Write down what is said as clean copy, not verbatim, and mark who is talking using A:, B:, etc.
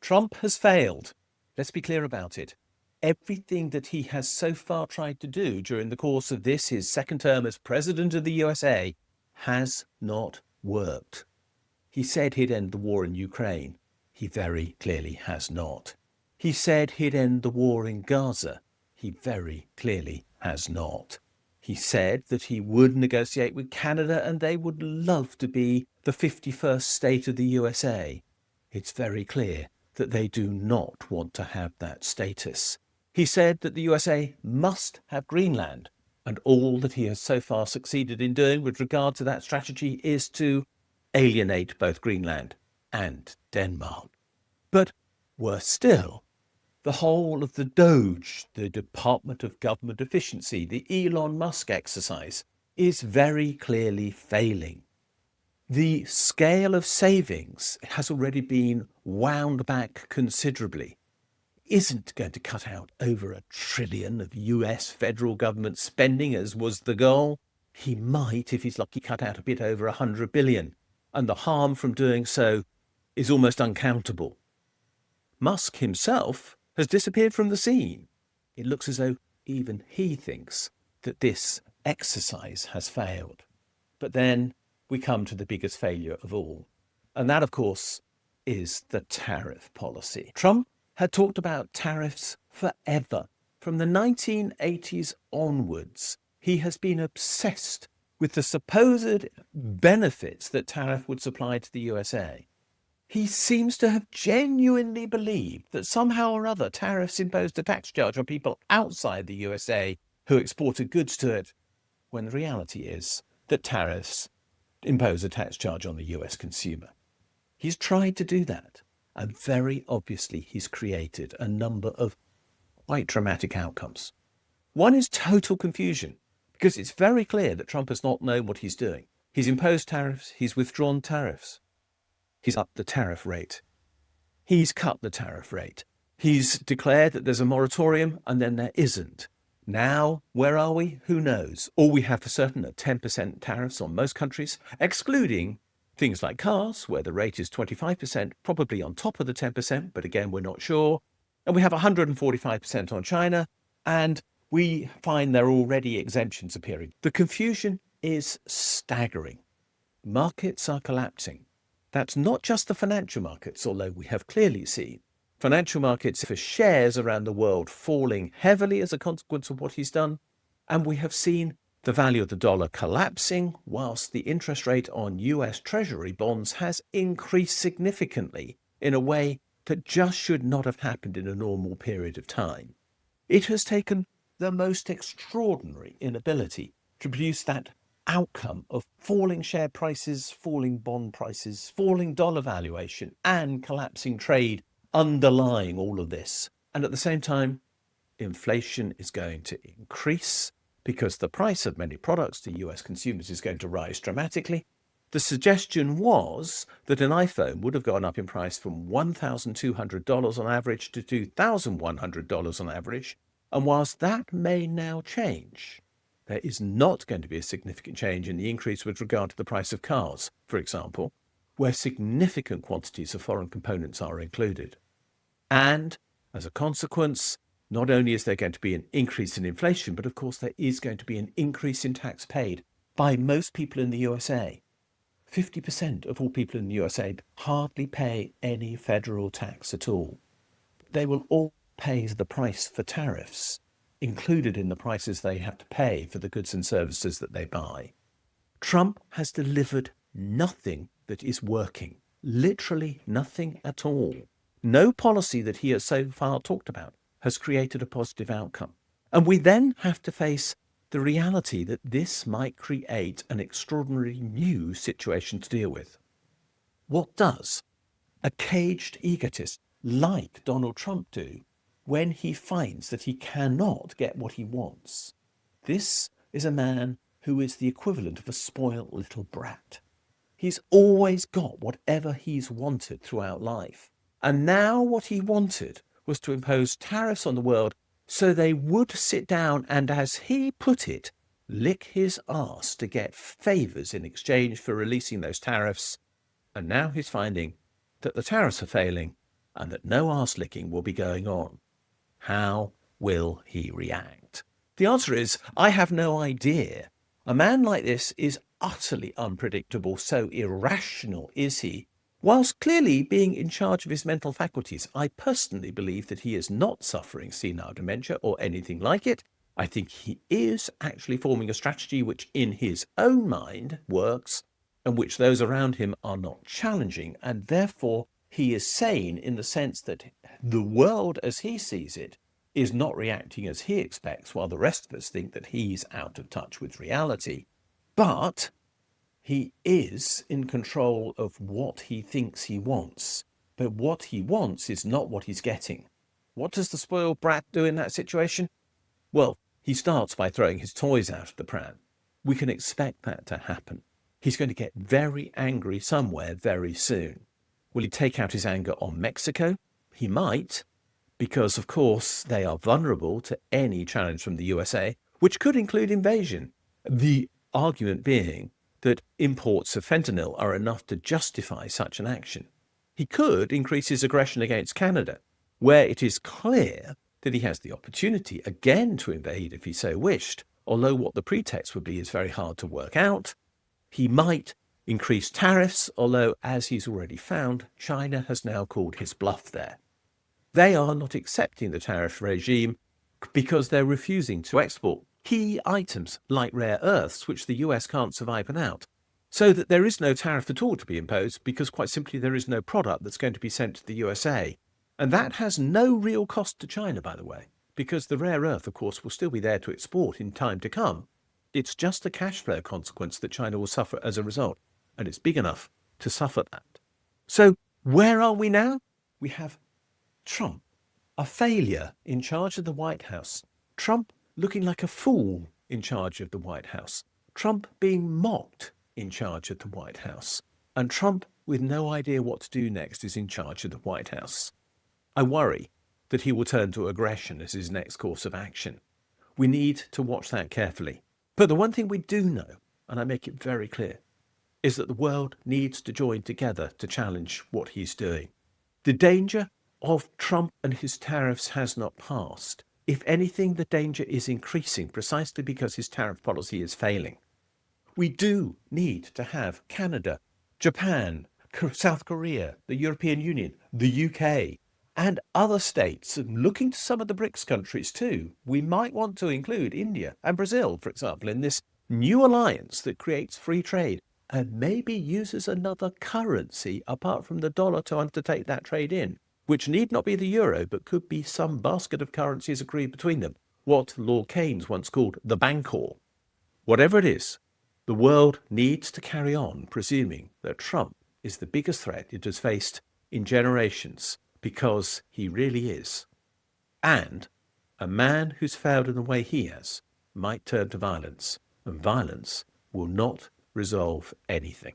A: Trump has failed. Let's be clear about it. Everything that he has so far tried to do during the course of his second term as president of the USA, has not worked. He said he'd end the war in Ukraine. He very clearly has not. He said he'd end the war in Gaza. He very clearly has not. He said that he would negotiate with Canada and they would love to be the 51st state of the USA. It's very clear that they do not want to have that status. He said that the USA must have Greenland, and all that he has so far succeeded in doing with regard to that strategy is to alienate both Greenland and Denmark. But worse still, the whole of the DOGE, the Department of Government Efficiency, the Elon Musk exercise, is very clearly failing. The scale of savings has already been wound back considerably. Isn't going to cut out over $1 trillion of US federal government spending, as was the goal. He might, if he's lucky, cut out a bit over $100 billion, and the harm from doing so is almost uncountable. Musk himself has disappeared from the scene. It looks as though even he thinks that this exercise has failed. But then we come to the biggest failure of all, and that, of course, is the tariff policy. Trump had talked about tariffs forever. From the 1980s onwards, he has been obsessed with the supposed benefits that tariff would supply to the USA. He seems to have genuinely believed that somehow or other tariffs imposed a tax charge on people outside the USA who exported goods to it, when the reality is that tariffs impose a tax charge on the US consumer. He's tried to do that, and very obviously he's created a number of quite dramatic outcomes. One is total confusion, because it's very clear that Trump has not known what he's doing. He's imposed tariffs, he's withdrawn tariffs. He's upped the tariff rate. He's cut the tariff rate. He's declared that there's a moratorium, and then there isn't. Now, where are we? Who knows? All we have for certain are 10% tariffs on most countries, excluding things like cars, where the rate is 25%, probably on top of the 10%, but again, we're not sure. And we have 145% on China, and we find there are already exemptions appearing. The confusion is staggering. Markets are collapsing. That's not just the financial markets, although we have clearly seen financial markets for shares around the world falling heavily as a consequence of what he's done. And we have seen the value of the dollar collapsing, whilst the interest rate on US Treasury bonds has increased significantly in a way that just should not have happened in a normal period of time. It has taken the most extraordinary inability to produce that outcome of falling share prices, falling bond prices, falling dollar valuation, and collapsing trade underlying all of this. And at the same time, inflation is going to increase because the price of many products to US consumers is going to rise dramatically. The suggestion was that an iPhone would have gone up in price from $1,200 on average to $2,100 on average. And whilst that may now change, there is not going to be a significant change in the increase with regard to the price of cars, for example, where significant quantities of foreign components are included. And as a consequence, not only is there going to be an increase in inflation, but of course there is going to be an increase in tax paid by most people in the USA. 50% of all people in the USA hardly pay any federal tax at all. They will all pay the price for tariffs included in the prices they have to pay for the goods and services that they buy. Trump has delivered nothing that is working, literally nothing at all. No policy that he has so far talked about has created a positive outcome. And we then have to face the reality that this might create an extraordinary new situation to deal with. What does a caged egotist like Donald Trump do when he finds that he cannot get what he wants? This is a man who is the equivalent of a spoiled little brat. He's always got whatever he's wanted throughout life. And now what he wanted was to impose tariffs on the world so they would sit down and, as he put it, lick his arse to get favours in exchange for releasing those tariffs. And now he's finding that the tariffs are failing and that no arse-licking will be going on. How will he react? The answer is, I have no idea. A man like this is utterly unpredictable, so irrational is he. Whilst clearly being in charge of his mental faculties, I personally believe that he is not suffering senile dementia or anything like it. I think he is actually forming a strategy which in his own mind works and which those around him are not challenging, and therefore he is sane in the sense that the world as he sees it is not reacting as he expects, while the rest of us think that he's out of touch with reality. But he is in control of what he thinks he wants. But what he wants is not what he's getting. What does the spoiled brat do in that situation? Well, he starts by throwing his toys out of the pram. We can expect that to happen. He's going to get very angry somewhere very soon. Will he take out his anger on Mexico? He might, because, of course, they are vulnerable to any challenge from the USA, which could include invasion. The argument being that imports of fentanyl are enough to justify such an action. He could increase his aggression against Canada, where it is clear that he has the opportunity again to invade if he so wished, although what the pretext would be is very hard to work out. He might increase tariffs, although, as he's already found, China has now called his bluff there. They are not accepting the tariff regime because they're refusing to export key items like rare earths, which the US can't survive without. So that there is no tariff at all to be imposed because quite simply there is no product that's going to be sent to the USA. And that has no real cost to China, by the way, because the rare earth, of course, will still be there to export in time to come. It's just a cash flow consequence that China will suffer as a result, and it's big enough to suffer that. So where are we now? We have Trump, a failure in charge of the White House. Trump looking like a fool in charge of the White House. Trump being mocked in charge of the White House. And Trump, with no idea what to do next, is in charge of the White House. I worry that he will turn to aggression as his next course of action. We need to watch that carefully. But the one thing we do know, and I make it very clear, is that the world needs to join together to challenge what he's doing. The danger of Trump and his tariffs has not passed. If anything, the danger is increasing precisely because his tariff policy is failing. We do need to have Canada, Japan, South Korea, the European Union, the UK, and other states, and looking to some of the BRICS countries too. We might want to include India and Brazil, for example, in this new alliance that creates free trade and maybe uses another currency apart from the dollar to undertake that trade in, which need not be the euro, but could be some basket of currencies agreed between them, what Lord Keynes once called the bancor. Whatever it is, the world needs to carry on presuming that Trump is the biggest threat it has faced in generations, because he really is. And a man who's failed in the way he has might turn to violence, and violence will not resolve anything.